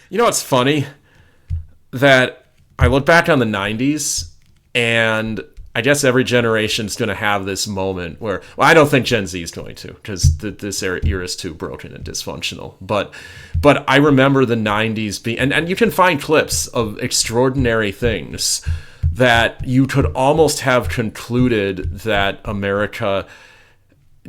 You know what's funny? That I look back on the 90s, and I guess every generation's going to have this moment where, well, I don't think Gen Z is going to, because this era is too broken and dysfunctional. But I remember the 90s being, and you can find clips of extraordinary things that you could almost have concluded that America,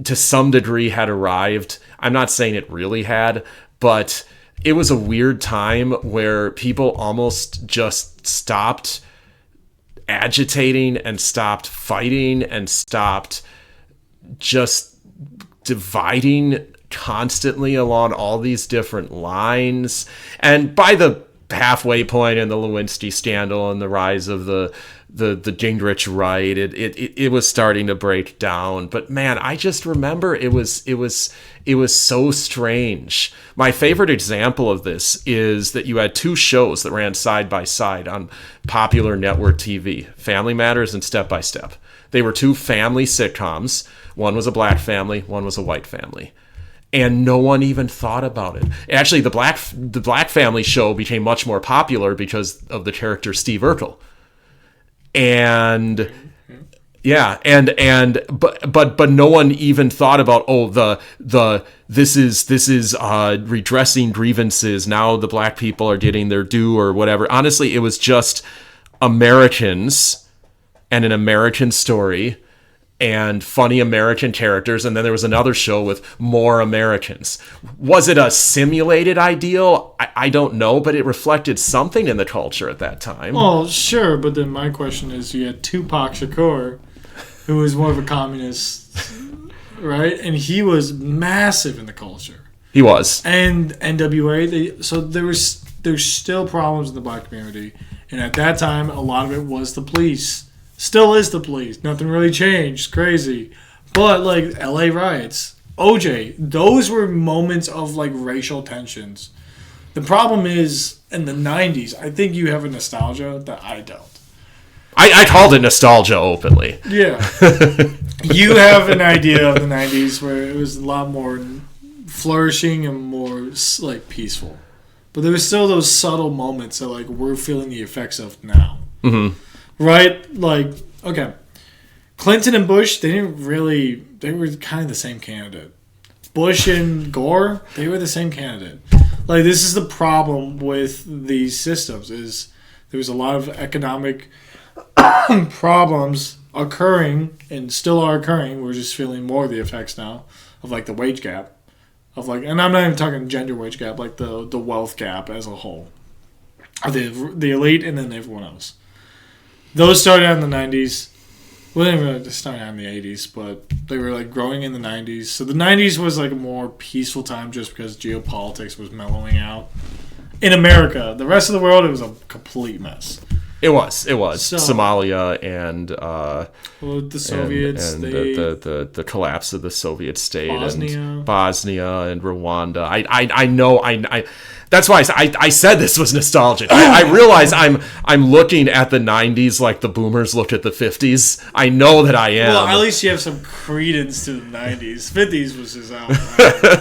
to some degree, had arrived. I'm not saying it really had, but it was a weird time where people almost just stopped agitating and stopped fighting and stopped just dividing constantly along all these different lines. And by the halfway point in the Lewinsky scandal and the rise of the Gingrich right, it was starting to break down. But man, I just remember it was so strange. My favorite example of this is that you had two shows that ran side by side on popular network TV, Family Matters and Step by Step. They were two family sitcoms. One was a black family, one was a white family. And no one even thought about it. Actually, the black family show became much more popular because of the character Steve Urkel. And yeah, but no one even thought about, this is redressing grievances. Now the black people are getting their due or whatever. Honestly, it was just Americans and an American story and funny American characters, and then there was another show with more Americans. Was it a simulated ideal? I don't know, but it reflected something in the culture at that time. Well, sure, but then my question is, you had Tupac Shakur, who was more of a communist, right? And he was massive in the culture. He was. And NWA, so there's still problems in the black community, and at that time, a lot of it was the police. Still is the police. Nothing really changed. It's crazy. But, like, LA riots, OJ, those were moments of, like, racial tensions. The problem is, in the 90s, I think you have a nostalgia that I don't. I called it nostalgia openly. Yeah. You have an idea of the 90s where it was a lot more flourishing and more, like, peaceful. But there were still those subtle moments that, like, we're feeling the effects of now. Mm-hmm. Right? Like, okay. Clinton and Bush, they were kind of the same candidate. Bush and Gore, they were the same candidate. Like, this is the problem with these systems, is there was a lot of economic problems occurring and still are occurring. We're just feeling more of the effects now of, like, the wage gap. And I'm not even talking gender wage gap, like the wealth gap as a whole. The elite and then everyone else. Those started out in the 90s. Well, they didn't really start out in the 80s, but they were, like, growing in the 90s. So the 90s was, like, a more peaceful time just because geopolitics was mellowing out. In America, the rest of the world, it was a complete mess. It was. So, Somalia and the Soviets, and the collapse of the Soviet state, Bosnia and Rwanda. I know. That's why I said this was nostalgic. I realize I'm looking at the 90s like the boomers looked at the 50s. I know that I am. Well, at least you have some credence to the 90s. 50s was just out.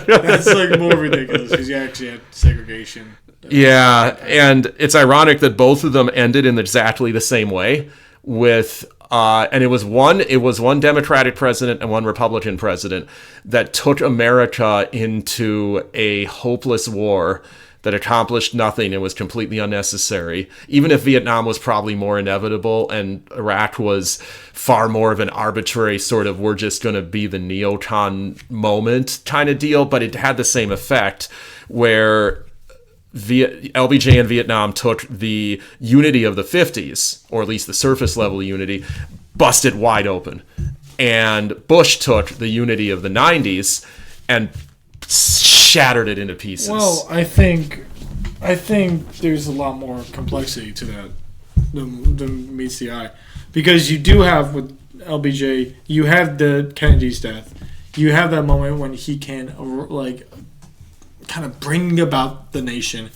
That's, like, more ridiculous because you actually had segregation. Yeah, and it's ironic that both of them ended in exactly the same way, with and it was one Democratic president and one Republican president that took America into a hopeless war that accomplished nothing and was completely unnecessary. Even if Vietnam was probably more inevitable and Iraq was far more of an arbitrary sort of, we're just going to be the neocon moment kind of deal, but it had the same effect where LBJ and Vietnam took the unity of the 50s, or at least the surface level unity, busted wide open. And Bush took the unity of the 90s and shattered it into pieces. Well, I think there's a lot more complexity to that than meets the eye. Because you do have, with LBJ, you have the Kennedy's death. You have that moment when he can, like, kind of bring about the nation,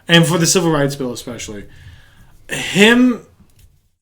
and for the civil rights bill especially, him